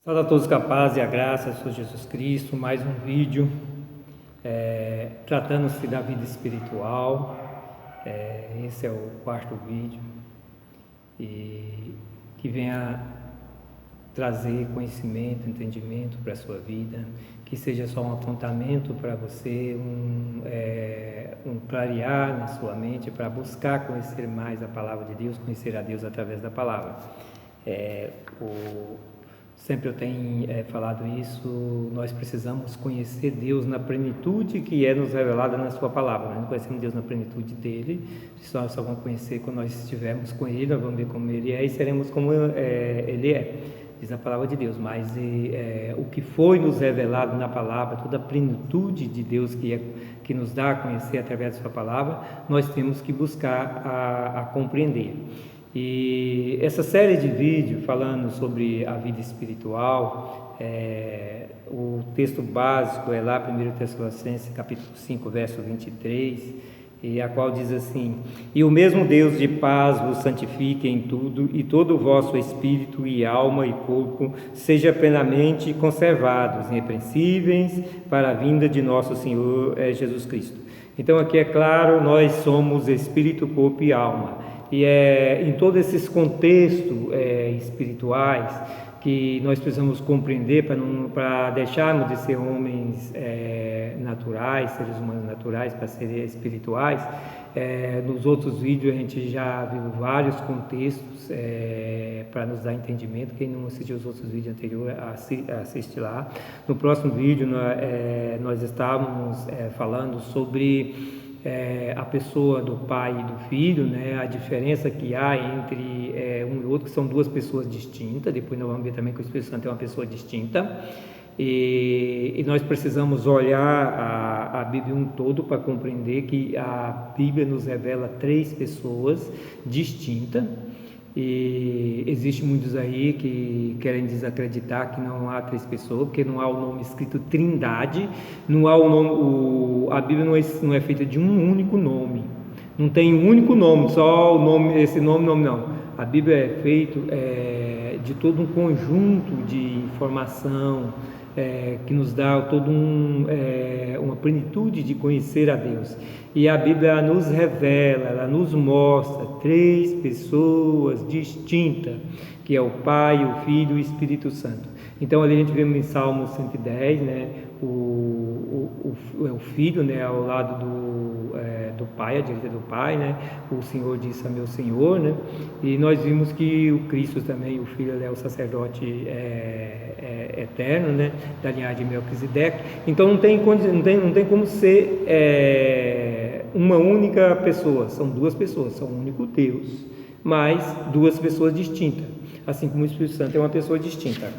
Salve a todos, capazes e a graça do Senhor Jesus Cristo. Mais um vídeo tratando-se da vida espiritual. Esse é o quarto vídeo e que venha trazer conhecimento, entendimento para a sua vida, que seja só um apontamento para você, um clarear na sua mente para buscar conhecer mais a palavra de Deus, conhecer a Deus através da palavra. Sempre eu tenho falado isso, nós precisamos conhecer Deus na plenitude que é nos revelada na sua palavra. Nós não conhecemos Deus na plenitude dele, nós só vamos conhecer quando nós estivermos com ele, nós vamos ver como ele é e seremos como ele é, diz a palavra de Deus. Mas o que foi nos revelado na palavra, toda a plenitude de Deus que nos dá a conhecer através da sua palavra, nós temos que buscar a compreender. E essa série de vídeos falando sobre a vida espiritual, o texto básico é lá 1 Tessalonicenses capítulo 5, verso 23, e a qual diz assim: E o mesmo Deus de paz vos santifique em tudo, e todo o vosso espírito e alma e corpo seja plenamente conservados, irrepreensíveis, para a vinda de nosso Senhor Jesus Cristo. Então aqui é claro, nós somos espírito, corpo e alma. E em todos esses contextos espirituais que nós precisamos compreender para deixarmos de ser homens naturais, seres humanos naturais, para serem espirituais. Nos outros vídeos a gente já viu vários contextos para nos dar entendimento. Quem não assistiu os outros vídeos anteriores, assiste lá. No próximo vídeo nós estávamos falando sobre a pessoa do pai e do filho, né? A diferença que há entre um e outro, que são duas pessoas distintas. Depois nós vamos ver também que o Espírito Santo é uma pessoa distinta, e nós precisamos olhar a Bíblia um todo para compreender que a Bíblia nos revela três pessoas distintas. E existe muitos aí que querem desacreditar que não há três pessoas, porque não há o nome escrito Trindade, não há o nome, a Bíblia não é feita de um único nome, não tem um único nome, só o nome, esse nome não. A Bíblia é feita de todo um conjunto de informação que nos dá toda uma plenitude de conhecer a Deus. E a Bíblia nos revela, ela nos mostra três pessoas distintas, que é o Pai, o Filho e o Espírito Santo. Então ali a gente vê em Salmo 110, né, o Filho, né, ao lado do Pai, à direita do Pai, né, o Senhor disse a meu Senhor, né, e nós vimos que o Cristo também, o Filho, ele é o sacerdote eterno, né, da linhagem de Melquisedeque. Então não tem como ser uma única pessoa, são duas pessoas, são um único Deus, mas duas pessoas distintas, assim como o Espírito Santo é uma pessoa distinta.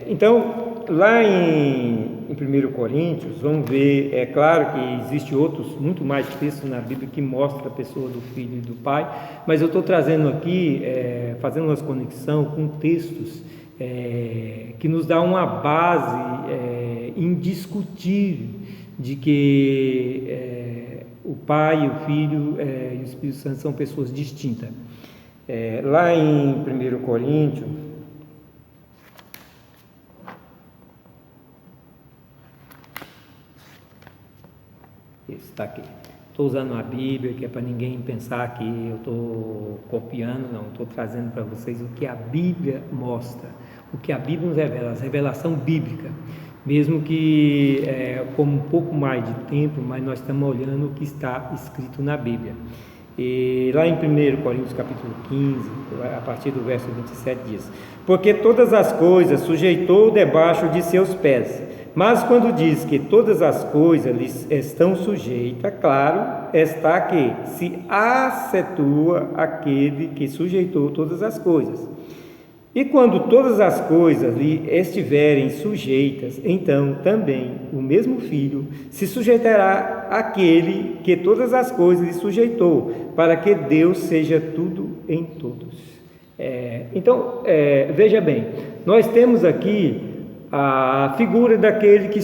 Então, lá em 1 Coríntios, vamos ver, é claro que existe muito mais textos na Bíblia que mostram a pessoa do Filho e do Pai, mas eu estou trazendo aqui, fazendo uma conexão com textos que nos dá uma base indiscutível de que o Pai, o Filho e o Espírito Santo são pessoas distintas. Lá em 1 Coríntios, está aqui. Estou usando a Bíblia, que é para ninguém pensar que eu estou copiando, não. Estou trazendo para vocês o que a Bíblia mostra, o que a Bíblia nos revela, a revelação bíblica. Mesmo que com um pouco mais de tempo, mas nós estamos olhando o que está escrito na Bíblia. E lá em 1 Coríntios capítulo 15, a partir do verso 27 diz: Porque todas as coisas sujeitou debaixo de seus pés. Mas quando diz que todas as coisas lhes estão sujeitas, claro está que se assetua aquele que sujeitou todas as coisas. E quando todas as coisas lhe estiverem sujeitas, então também o mesmo Filho se sujeitará àquele que todas as coisas lhe sujeitou, para que Deus seja tudo em todos. Então, veja bem, nós temos aqui a figura daquele que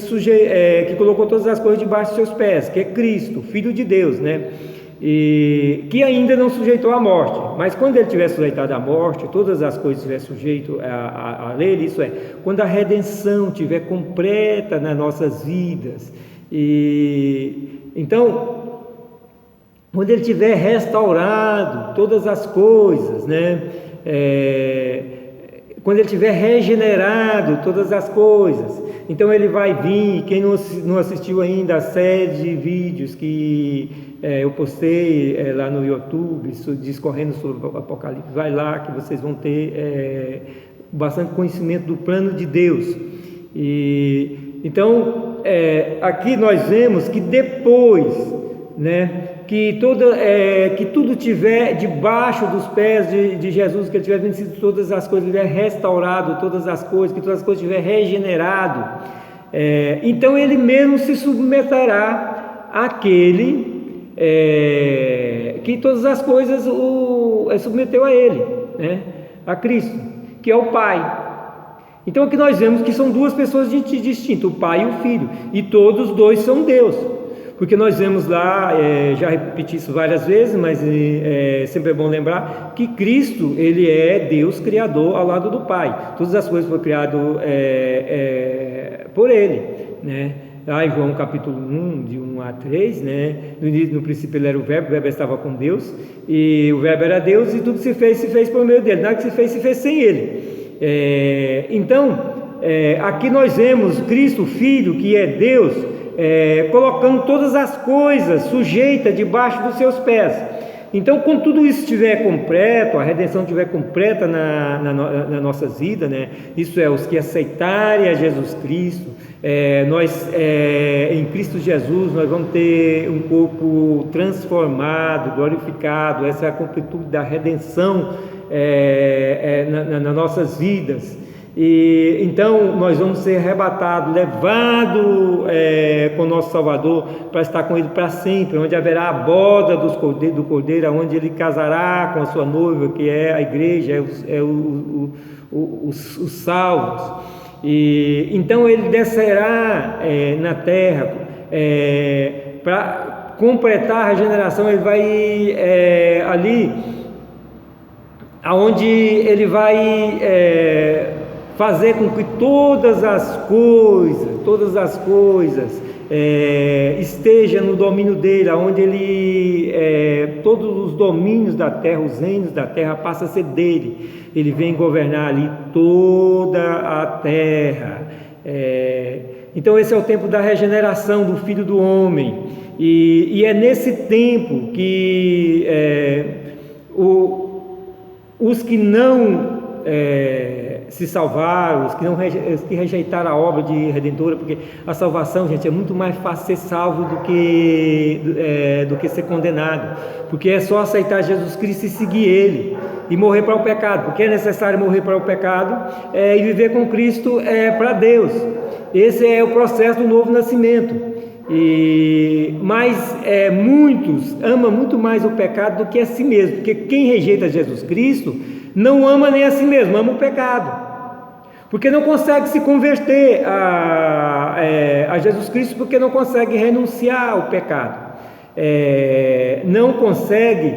colocou todas as coisas debaixo de seus pés, que é Cristo, Filho de Deus, né? e que ainda não sujeitou à morte, mas quando ele tiver sujeitado à morte, todas as coisas estiver sujeito a lei, isso é, quando a redenção estiver completa nas nossas vidas, e então quando ele tiver restaurado todas as coisas, né? Quando ele tiver regenerado todas as coisas, então ele vai vir. Quem não assistiu ainda a série de vídeos que eu postei lá no YouTube, discorrendo sobre o Apocalipse, vai lá que vocês vão ter bastante conhecimento do plano de Deus. E então aqui nós vemos que depois, né, que tudo tiver debaixo dos pés de Jesus, que ele tiver vencido todas as coisas, tiver restaurado todas as coisas, que todas as coisas tiver regenerado, então ele mesmo se submeterá àquele que todas as coisas submeteu a ele, né? A Cristo, que é o Pai. Então aqui nós vemos que são duas pessoas distintas, o Pai e o Filho, e todos dois são Deus. Porque nós vemos lá, já repeti isso várias vezes, mas sempre é bom lembrar que Cristo, ele é Deus Criador ao lado do Pai. Todas as coisas foram criadas por ele, né? Lá em João capítulo 1, de 1 a 3, né? No princípio ele era o Verbo estava com Deus, e o Verbo era Deus, e tudo se fez por meio dele. Nada que se fez sem ele. Então, aqui nós vemos Cristo, Filho, que é Deus, colocando todas as coisas sujeitas debaixo dos seus pés. Então, quando tudo isso estiver completo, a redenção estiver completa nas nossas vidas, né? Isso é, os que aceitarem a Jesus Cristo, nós em Cristo Jesus nós vamos ter um corpo transformado, glorificado. Essa é a completude da redenção nas nossas vidas. E então nós vamos ser arrebatados, levados com o nosso Salvador para estar com Ele para sempre, onde haverá a boda do Cordeiro, onde Ele casará com a sua noiva, que é a igreja, os salvos. E então Ele descerá na terra para completar a regeneração. Ele vai ali aonde Ele vai fazer com que todas as coisas estejam no domínio dele, onde ele todos os domínios da terra, os reinos da terra passam a ser dele. Ele vem governar ali toda a terra. Então esse é o tempo da regeneração do Filho do Homem, e é nesse tempo que os que não se salvaram, os que rejeitaram a obra de redentora, porque a salvação, gente, é muito mais fácil ser salvo do que ser condenado, porque é só aceitar Jesus Cristo e seguir Ele, e morrer para o pecado, porque é necessário morrer para o pecado e viver com Cristo para Deus. Esse é o processo do novo nascimento. Mas muitos amam muito mais o pecado do que a si mesmo, porque quem rejeita Jesus Cristo não ama nem a si mesmo, ama o pecado, porque não consegue se converter a Jesus Cristo, porque não consegue renunciar ao pecado, não consegue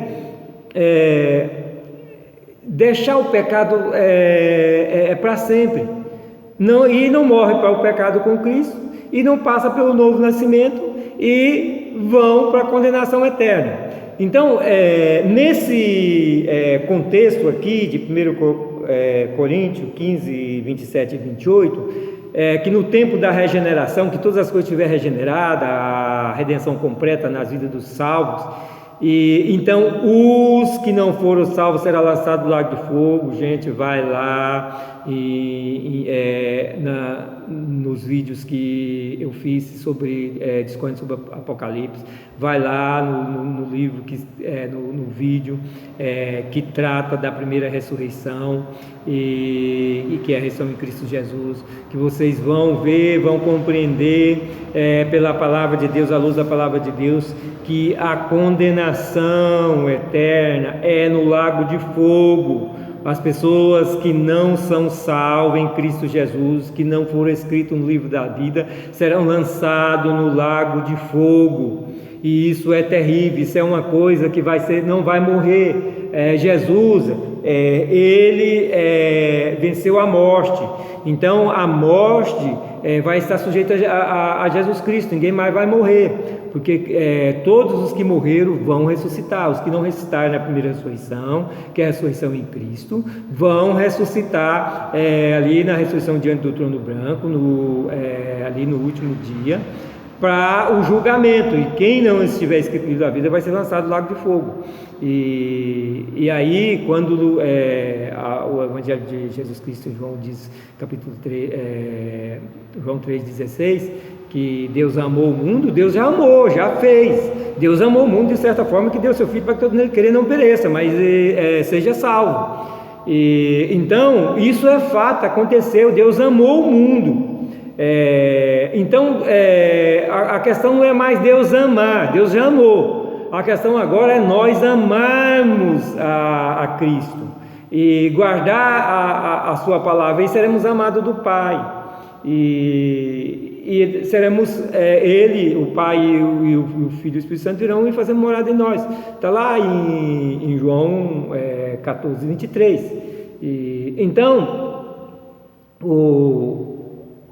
deixar o pecado para sempre, e não morre para o pecado com Cristo, e não passa pelo novo nascimento, e vão para a condenação eterna. Então, nesse contexto aqui de 1 Coríntios 15, 27 e 28, que no tempo da regeneração, que todas as coisas estiverem regeneradas, a redenção completa nas vidas dos salvos, e então os que não foram salvos serão lançados no lago de fogo. Gente, vai lá nos vídeos que eu fiz sobre discorrendo sobre Apocalipse, vai lá no livro no vídeo que trata da primeira ressurreição, e que é a ressurreição em Cristo Jesus, que vocês vão ver, vão compreender pela palavra de Deus, à luz da palavra de Deus, que a condenação eterna é no lago de fogo. As pessoas que não são salvas em Cristo Jesus, que não foram escritas no livro da vida, serão lançados no lago de fogo. e isso é terrível, isso é uma coisa que não vai morrer. Jesus, ele venceu a morte, então a morte vai estar sujeita a Jesus Cristo, ninguém mais vai morrer, porque todos os que morreram vão ressuscitar. Os que não ressuscitaram na primeira ressurreição, que é a ressurreição em Cristo, vão ressuscitar ali na ressurreição diante do trono branco, ali no último dia, para o julgamento, e quem não estiver escrito no livro da vida vai ser lançado no lago de fogo. E aí, quando o Evangelho de Jesus Cristo, João diz, capítulo 3, João 3,16, que Deus amou o mundo, Deus já amou, já fez. Deus amou o mundo de certa forma, que deu seu Filho para que todo mundo querer não pereça, mas seja salvo. Então, isso é fato, aconteceu, Deus amou o mundo. Então, a questão não é mais Deus amar, Deus já amou. A questão agora é nós amarmos a Cristo e guardar a sua palavra, e seremos amados do Pai. E seremos Ele, o Pai e o Filho e o Espírito Santo irão ir fazer morada em nós. Está lá em João 14, 23. Então,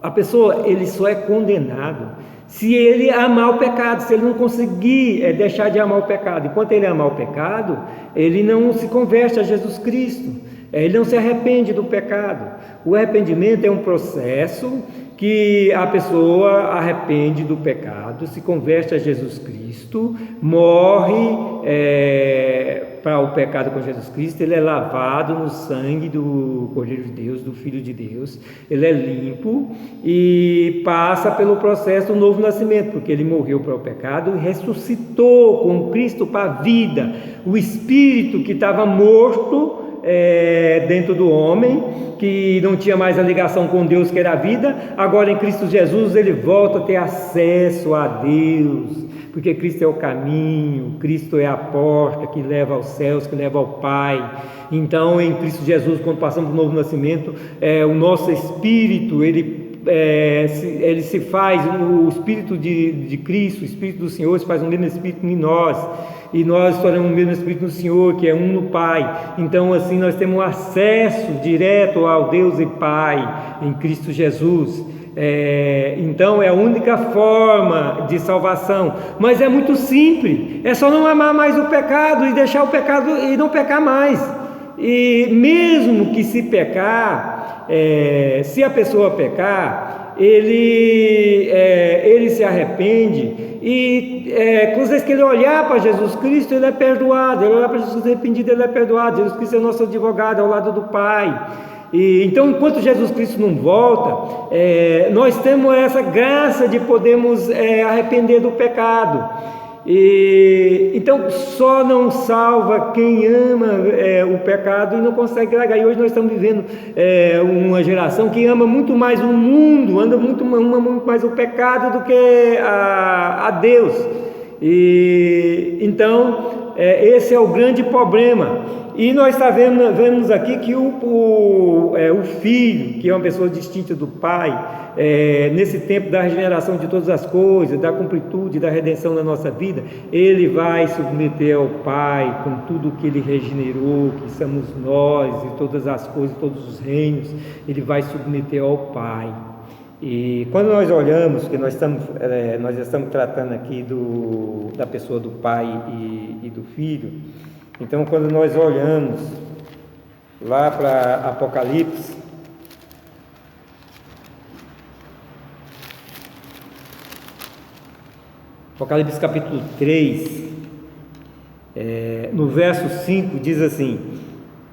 a pessoa, ele só é condenado se ele amar o pecado, se ele não conseguir deixar de amar o pecado. Enquanto ele amar o pecado, ele não se converte a Jesus Cristo, ele não se arrepende do pecado. O arrependimento é um processo que a pessoa arrepende do pecado, se converte a Jesus Cristo, morre para o pecado com Jesus Cristo, ele é lavado no sangue do Cordeiro de Deus, do Filho de Deus, ele é limpo e passa pelo processo do novo nascimento, porque ele morreu para o pecado e ressuscitou com Cristo para a vida. O espírito que estava morto dentro do homem, que não tinha mais a ligação com Deus, que era a vida, agora em Cristo Jesus ele volta a ter acesso a Deus, porque Cristo é o caminho, Cristo é a porta que leva aos céus, que leva ao Pai. Então, em Cristo Jesus, quando passamos para o novo nascimento, o nosso espírito, ele se faz, o Espírito de Cristo, o Espírito do Senhor se faz um mesmo Espírito em nós, e nós tornamos o mesmo Espírito no Senhor, que é um no Pai. Então, assim, nós temos um acesso direto ao Deus e Pai em Cristo Jesus. Então é a única forma de salvação, mas é muito simples, é só não amar mais o pecado e deixar o pecado e não pecar mais. E mesmo que se pecar, se a pessoa pecar, ele se arrepende e todas as vezes que ele olhar para Jesus Cristo, ele é perdoado. Ele olhar para Jesus arrependido, ele é perdoado. Jesus Cristo é o nosso advogado ao lado do Pai. Então, enquanto Jesus Cristo não volta, nós temos essa graça de podermos arrepender do pecado. Então, só não salva quem ama o pecado e não consegue largar. E hoje nós estamos vivendo uma geração que ama muito mais o mundo, ama muito mais o pecado do que a Deus. Então, esse é o grande problema. E nós vemos aqui que o Filho, que é uma pessoa distinta do Pai, nesse tempo da regeneração de todas as coisas, da completude, da redenção da nossa vida, ele vai submeter ao Pai com tudo que ele regenerou, que somos nós, e todas as coisas, todos os reinos, ele vai submeter ao Pai. E quando nós olhamos, que nós estamos tratando aqui da pessoa do Pai e do Filho, então quando nós olhamos lá para Apocalipse, capítulo 3, no verso 5 diz assim: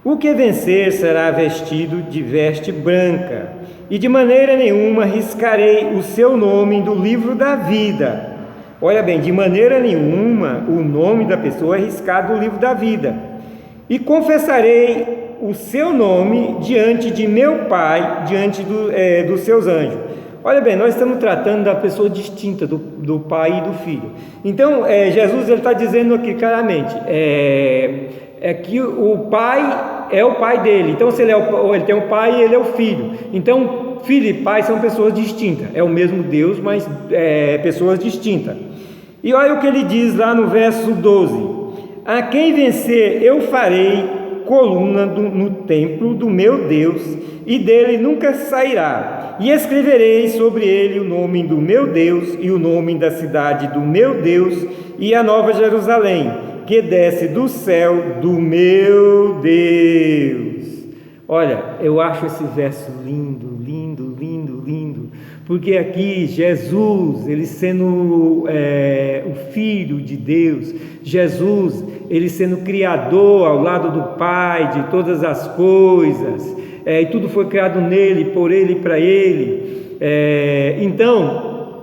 o que vencer será vestido de veste branca, e de maneira nenhuma riscarei o seu nome do livro da vida. Olha bem, de maneira nenhuma o nome da pessoa é riscado do livro da vida. E confessarei o seu nome diante de meu Pai, diante dos seus anjos. Olha bem, nós estamos tratando da pessoa distinta do Pai e do Filho. Então, Jesus está dizendo aqui claramente, que o Pai é o Pai dele. Então, se ele tem um Pai, ele é o Filho. Então, Filho e Pai são pessoas distintas. É o mesmo Deus, mas pessoas distintas. E olha o que ele diz lá no verso 12: a quem vencer eu farei coluna no templo do meu Deus, e dele nunca sairá, e escreverei sobre ele o nome do meu Deus e o nome da cidade do meu Deus e a nova Jerusalém, que desce do céu do meu Deus. Olha, eu acho esse verso lindo, lindo, lindo, lindo, porque aqui Jesus, ele sendo o Filho de Deus, Jesus, ele sendo Criador ao lado do Pai de todas as coisas, e tudo foi criado nele, por ele e para ele. Então,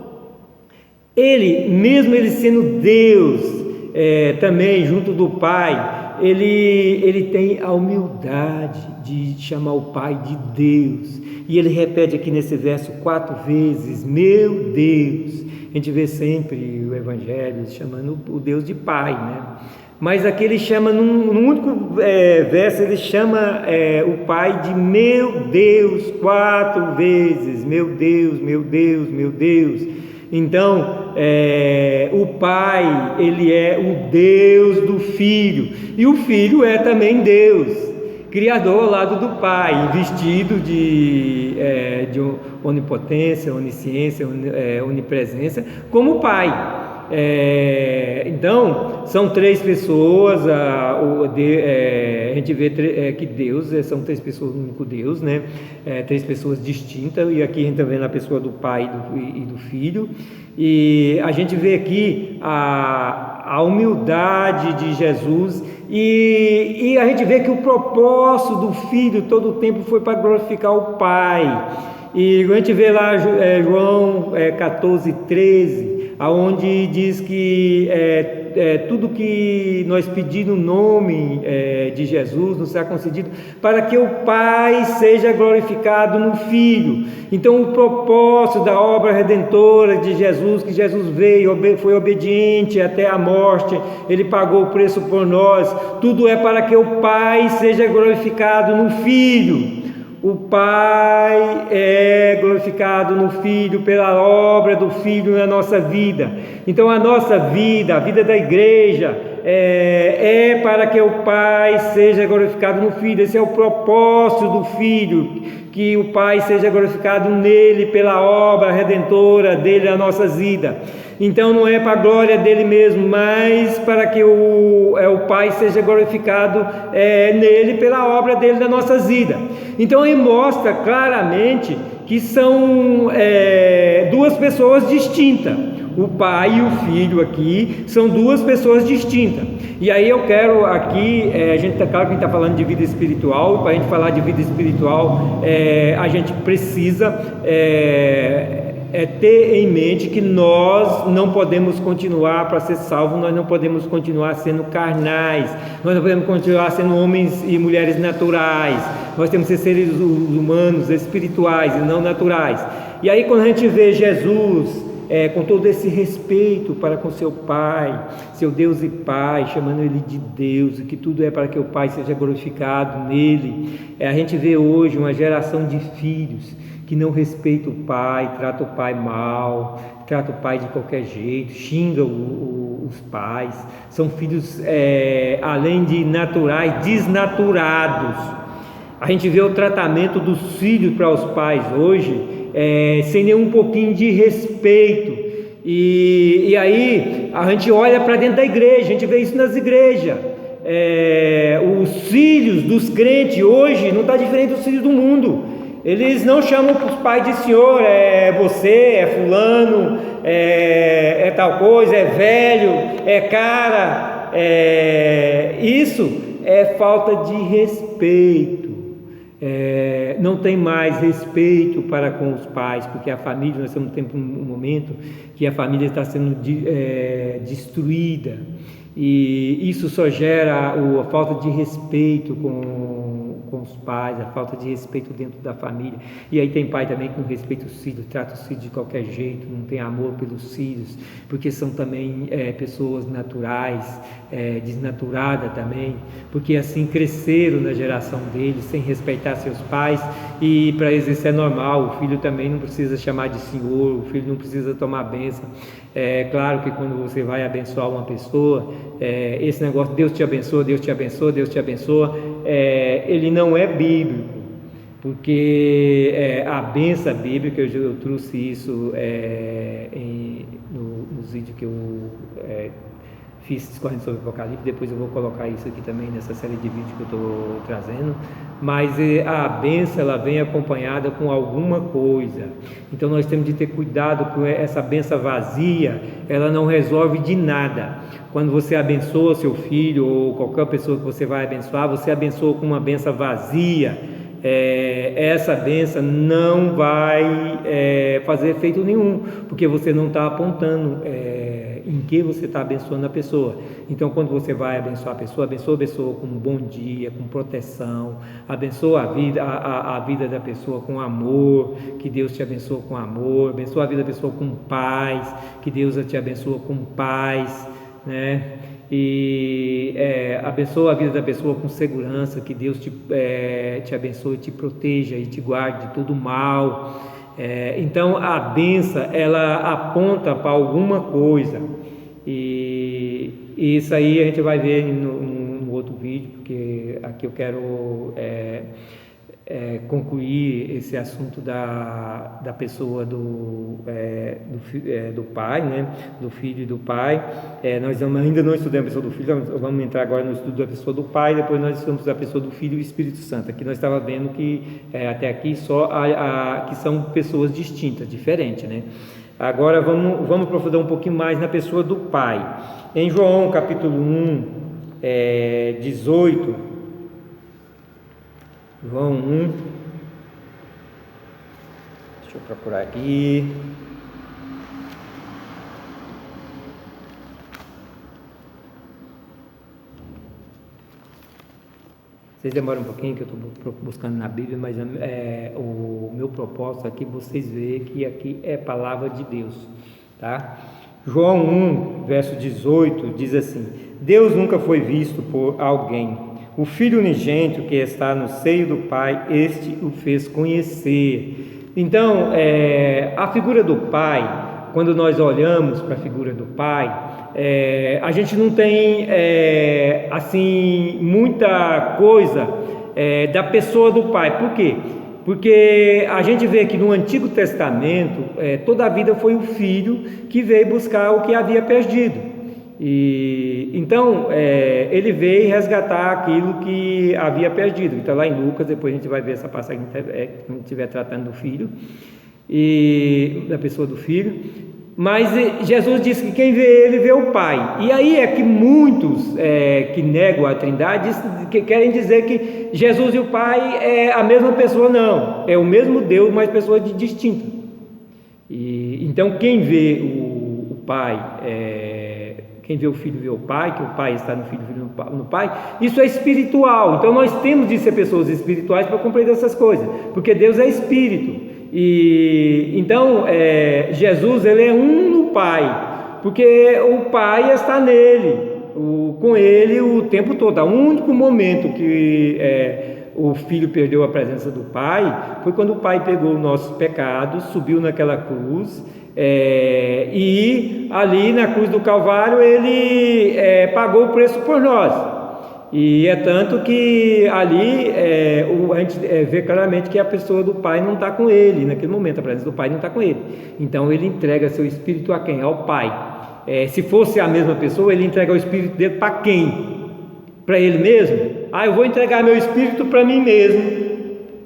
ele, mesmo ele sendo Deus, também junto do Pai, ele tem a humildade de chamar o Pai de Deus, e ele repete aqui nesse verso 4 vezes, meu Deus. A gente vê sempre o Evangelho chamando o Deus de Pai, né? Mas aqui ele chama, num único verso, ele chama o Pai de meu Deus 4 vezes, meu Deus, meu Deus, meu Deus. Então, o Pai, ele é o Deus do Filho, e o Filho é também Deus, Criador ao lado do Pai, investido de onipotência, onisciência, onipresença, como Pai. Então, são 3 pessoas, a gente vê que Deus, são 3 pessoas, o único Deus, né? 3 pessoas distintas, e aqui a gente está vendo a pessoa do Pai e do Filho, e a gente vê aqui a humildade de Jesus, e a gente vê que o propósito do Filho todo o tempo foi para glorificar o Pai. E a gente vê lá João 14:13, aonde diz que tudo que nós pedimos no nome de Jesus nos será concedido para que o Pai seja glorificado no Filho. Então, o propósito da obra redentora de Jesus, que Jesus veio, foi obediente até a morte, ele pagou o preço por nós, tudo é para que o Pai seja glorificado no Filho. O Pai é glorificado no Filho pela obra do Filho na nossa vida. Então a nossa vida, a vida da igreja, é para que o Pai seja glorificado no Filho. Esse é o propósito do Filho, que o Pai seja glorificado nele pela obra redentora dele na nossa vida. Então não é para a glória dele mesmo, mas para que o Pai seja glorificado nele pela obra dele na nossa vida. Então ele mostra claramente que são 2 pessoas distintas. O Pai e o Filho aqui são 2 pessoas distintas. E aí eu quero aqui, claro que a gente está falando de vida espiritual, para a gente falar de vida espiritual, a gente precisa ter em mente que nós não podemos continuar, para ser salvos, nós não podemos continuar sendo carnais, nós não podemos continuar sendo homens e mulheres naturais, nós temos que ser seres humanos, espirituais e não naturais. E aí quando a gente vê Jesus com todo esse respeito para com seu Pai, seu Deus e Pai, chamando ele de Deus, e que tudo é para que o Pai seja glorificado nele, a gente vê hoje uma geração de filhos que não respeita o Pai, trata o Pai mal, trata o Pai de qualquer jeito, xinga os pais, são filhos, além de naturais, desnaturados. A gente vê o tratamento dos filhos para os pais hoje, sem nenhum pouquinho de respeito, e aí a gente olha para dentro da igreja, a gente vê isso nas igrejas. Os filhos dos crentes hoje não está diferente dos filhos do mundo. Eles não chamam os pais de senhor, você, fulano, tal coisa, velho, cara. Isso é falta de respeito. Não tem mais respeito para com os pais, porque a família, nós estamos tendo um momento que a família está sendo destruída, e isso só gera a falta de respeito com com os pais, a falta de respeito dentro da família. E aí tem pai também que não respeita os filhos, trata os filhos de qualquer jeito, não tem amor pelos filhos, porque são também pessoas naturais, desnaturadas também, porque assim cresceram na geração deles, sem respeitar seus pais, e para eles isso é normal. O filho também não precisa chamar de senhor, o filho não precisa tomar bênção. É claro que quando você vai abençoar uma pessoa, esse negócio, Deus te abençoa, Deus te abençoa, Deus te abençoa, ele não é bíblico, porque a bênção bíblica, eu trouxe isso nos vídeos que eu fiz discorrendo sobre o Apocalipse, depois eu vou colocar isso aqui também nessa série de vídeos que eu estou trazendo, mas a bênção ela vem acompanhada com alguma coisa, então nós temos de ter cuidado com essa bênção vazia, ela não resolve de nada. Quando você abençoa seu filho ou qualquer pessoa que você vai abençoar, você abençoa com uma bênção vazia, essa bênção não vai fazer efeito nenhum, porque você não está apontando em que você está abençoando a pessoa. Então, quando você vai abençoar a pessoa com um bom dia, com proteção, abençoa a vida da pessoa com amor, que Deus te abençoa com amor, abençoa a vida da pessoa com paz, que Deus te abençoa com paz, né? E abençoa a vida da pessoa com segurança, que Deus te abençoe, te proteja e te guarde de todo mal. Então a bênção ela aponta para alguma coisa, e isso aí a gente vai ver no outro vídeo, porque aqui eu quero concluir esse assunto da pessoa do pai, né? Do filho e do pai. Nós ainda não estudamos a pessoa do filho, vamos entrar agora no estudo da pessoa do pai, depois nós estudamos a pessoa do filho e o Espírito Santo. Aqui nós estávamos vendo que até aqui só que são pessoas distintas, diferentes, né? Agora vamos aprofundar um pouquinho mais na pessoa do pai. Em João capítulo 1, 18, João 1, deixa eu procurar aqui. Vocês demoram um pouquinho, que eu estou buscando na Bíblia, mas o meu propósito aqui, vocês verem que aqui é palavra de Deus, tá? João 1, verso 18, diz assim: Deus nunca foi visto por alguém. O Filho unigênito que está no seio do Pai, este o fez conhecer. Então, a figura do Pai, quando nós olhamos para a figura do Pai, a gente não tem assim muita coisa da pessoa do Pai. Por quê? Porque a gente vê que no Antigo Testamento toda a vida foi o Filho que veio buscar o que havia perdido. E então ele veio resgatar aquilo que havia perdido. Então lá em Lucas, depois a gente vai ver essa passagem quando a gente estiver tratando do filho e da pessoa do filho. Mas Jesus disse que quem vê ele vê o Pai. E aí é que muitos que negam a Trindade que querem dizer que Jesus e o Pai é a mesma pessoa. Não, é o mesmo Deus, mas pessoas distintas. E então quem vê o Pai quem vê o Filho vê o Pai, que o Pai está no Filho, o Filho no Pai, isso é espiritual. Então nós temos de ser pessoas espirituais para compreender essas coisas, porque Deus é Espírito. E então Jesus ele é um no Pai, porque o Pai está nele, com ele o tempo todo. O único momento que o Filho perdeu a presença do Pai foi quando o Pai pegou os nossos pecados, subiu naquela cruz, e ali na cruz do Calvário ele pagou o preço por nós. E é tanto que ali a gente vê claramente que a pessoa do Pai não está com ele naquele momento, a presença do Pai não está com ele. Então ele entrega seu Espírito a quem? Ao Pai. Se fosse a mesma pessoa, ele entrega o Espírito dele para quem? Para ele mesmo? Eu vou entregar meu Espírito para mim mesmo.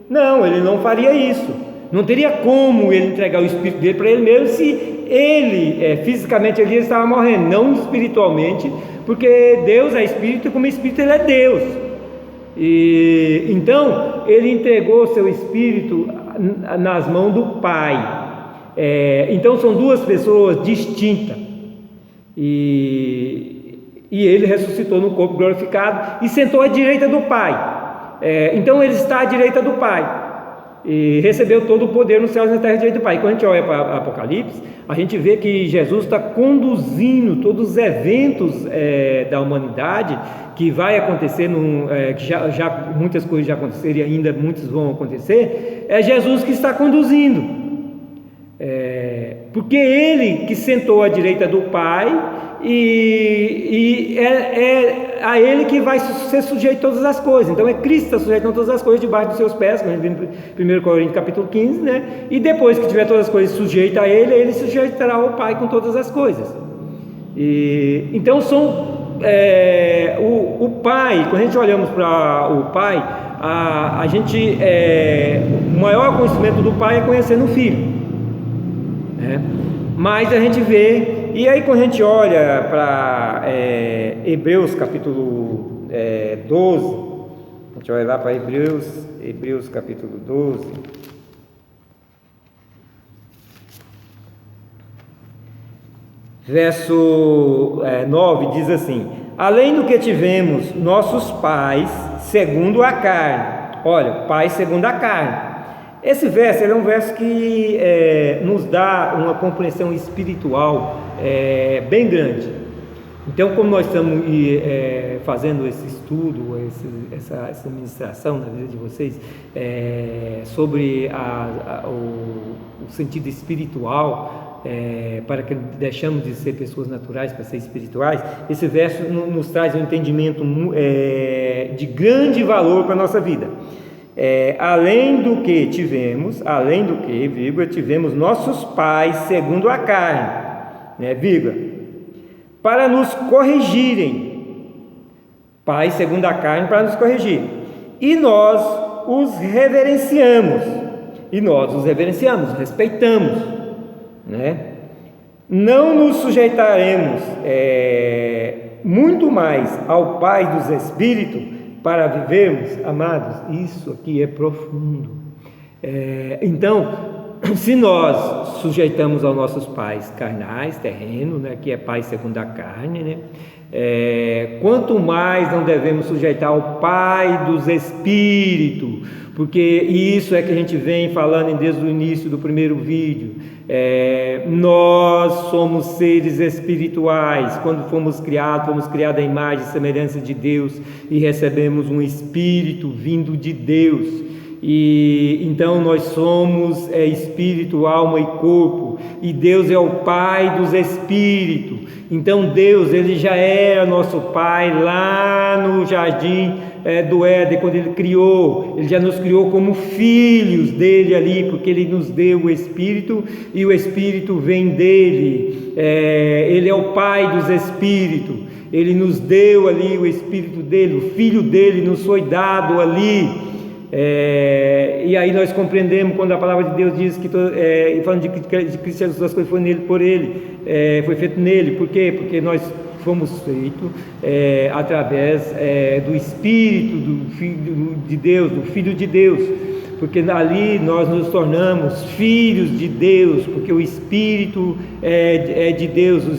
Não, ele não faria isso. Não teria como ele entregar o Espírito dele para ele mesmo se ele, fisicamente, ele estava morrendo, não espiritualmente, porque Deus é Espírito e como Espírito ele é Deus. E então ele entregou seu Espírito nas mãos do Pai. Então são duas pessoas distintas. E ele ressuscitou no corpo glorificado e sentou à direita do Pai. Então ele está à direita do Pai. E recebeu todo o poder nos céus e na terra direito do Pai. Quando a gente olha para Apocalipse, a gente vê que Jesus está conduzindo todos os eventos da humanidade que vai acontecer, que já muitas coisas já aconteceram e ainda muitos vão acontecer. É Jesus que está conduzindo, porque Ele que sentou à direita do Pai, e é a Ele que vai ser sujeito a todas as coisas. Então é Cristo que está sujeitando todas as coisas debaixo dos seus pés, como a gente vê em 1 Coríntios capítulo 15, né? E depois que tiver todas as coisas sujeitas a Ele, Ele sujeitará ao Pai com todas as coisas. Então o Pai, quando a gente olhamos para o Pai, o maior conhecimento do Pai é conhecendo o Filho, né? Mas a gente vê, e aí quando a gente olha para Hebreus capítulo 12, a gente olha lá para Hebreus capítulo 12, verso 9, diz assim: além do que tivemos nossos pais segundo a carne. Olha, pai segundo a carne. Esse verso é um verso que nos dá uma compreensão espiritual bem grande. Então, como nós estamos fazendo esse estudo, essa ministração na vida de vocês, sobre o sentido espiritual, para que deixamos de ser pessoas naturais para ser espirituais, esse verso nos traz um entendimento de grande valor para a nossa vida. Além do que, tivemos nossos pais segundo a carne, né, para nos corrigirem, pais segundo a carne para nos corrigir, e nós os reverenciamos, respeitamos, né? Não nos sujeitaremos muito mais ao Pai dos Espíritos para vivermos, amados. Isso aqui é profundo. Então, se nós sujeitamos aos nossos pais carnais, terrenos, né, que é pai segundo a carne, né, quanto mais não devemos sujeitar ao Pai dos Espíritos, porque isso é que a gente vem falando desde o início do primeiro vídeo. Nós somos seres espirituais. Quando fomos criados à imagem e semelhança de Deus, e recebemos um Espírito vindo de Deus, e então nós somos espírito, alma e corpo, e Deus é o Pai dos Espíritos. Então Deus, Ele já era nosso Pai lá no jardim do Éden, quando Ele criou. Ele já nos criou como filhos dele ali, porque Ele nos deu o Espírito, e o Espírito vem dele. Ele é o Pai dos Espíritos. Ele nos deu ali o Espírito dele, o Filho dele nos foi dado ali. E aí nós compreendemos quando a palavra de Deus diz que falando de Cristo, as coisas foram nele, por ele, foi feito nele. Por quê? Porque nós fomos feitos através do Espírito do Filho de Deus, do Filho de Deus, porque ali nós nos tornamos filhos de Deus, porque o Espírito é de Deus, o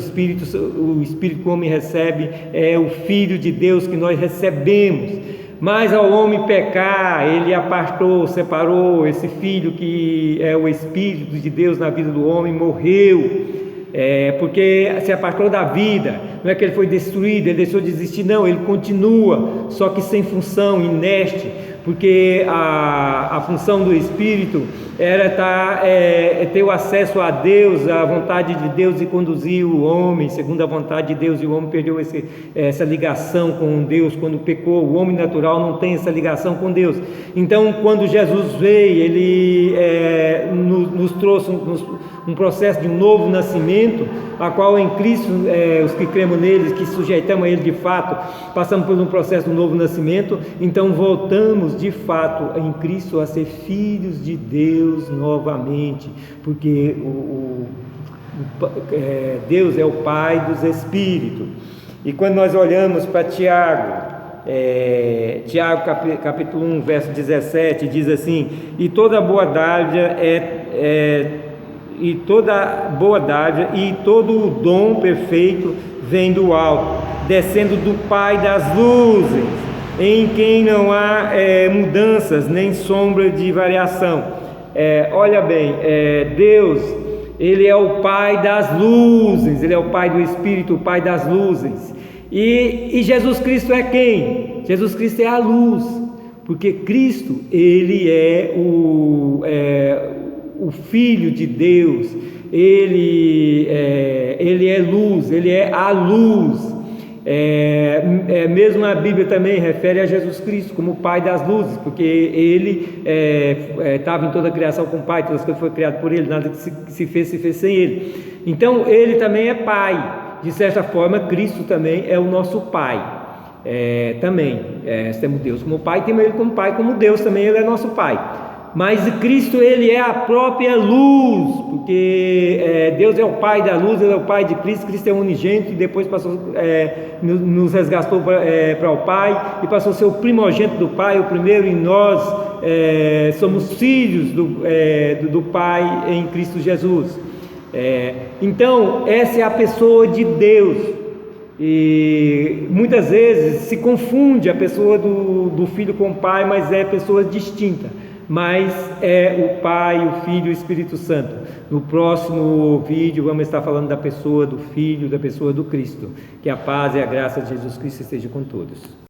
Espírito que o homem recebe é o Filho de Deus que nós recebemos. Mas ao homem pecar, ele apartou, separou esse Filho que é o Espírito de Deus na vida do homem, morreu, porque se apartou da vida. Não é que ele foi destruído, ele deixou de existir, não, ele continua, só que sem função, inerte, porque a função do Espírito era ter o acesso a Deus, a vontade de Deus, e conduzir o homem segundo a vontade de Deus. E o homem perdeu essa ligação com Deus quando pecou. O homem natural não tem essa ligação com Deus. Então, quando Jesus veio, Ele nos trouxe um processo de um novo nascimento, a qual em Cristo, os que cremos nele, que sujeitamos a Ele de fato, passamos por um processo de um novo nascimento. Então voltamos de fato em Cristo a ser filhos de Deus novamente, porque Deus é o Pai dos Espíritos. E quando nós olhamos para Tiago, capítulo 1, verso 17, diz assim: e toda boa dádiva e todo o dom perfeito vem do alto, descendo do Pai das luzes, em quem não há mudanças nem sombra de variação. Olha bem, Deus, Ele é o Pai das luzes, Ele é o Pai do Espírito, o Pai das luzes. E Jesus Cristo é quem? Jesus Cristo é a luz, porque Cristo, Ele é o Filho de Deus, Ele é luz, Ele é a luz. Mesmo a Bíblia também refere a Jesus Cristo como o Pai das luzes, porque Ele estava em toda a criação com o Pai, todas as coisas foram criadas por Ele, nada que se fez sem Ele. Então Ele também é Pai. De certa forma, Cristo também é o nosso Pai. Temos Deus como Pai, temos Ele como Pai, como Deus também Ele é nosso Pai. Mas Cristo, Ele é a própria luz, porque Deus é o Pai da luz, Ele é o Pai de Cristo. Cristo é unigênito e depois nos resgatou para o Pai e passou a ser o primogênito do Pai, o primeiro em nós. Somos filhos do Pai em Cristo Jesus. Então essa é a pessoa de Deus, e muitas vezes se confunde a pessoa do Filho com o Pai, mas é pessoa distinta, mas é o Pai, o Filho e o Espírito Santo. No próximo vídeo vamos estar falando da pessoa do Filho, da pessoa do Cristo. Que a paz e a graça de Jesus Cristo esteja com todos.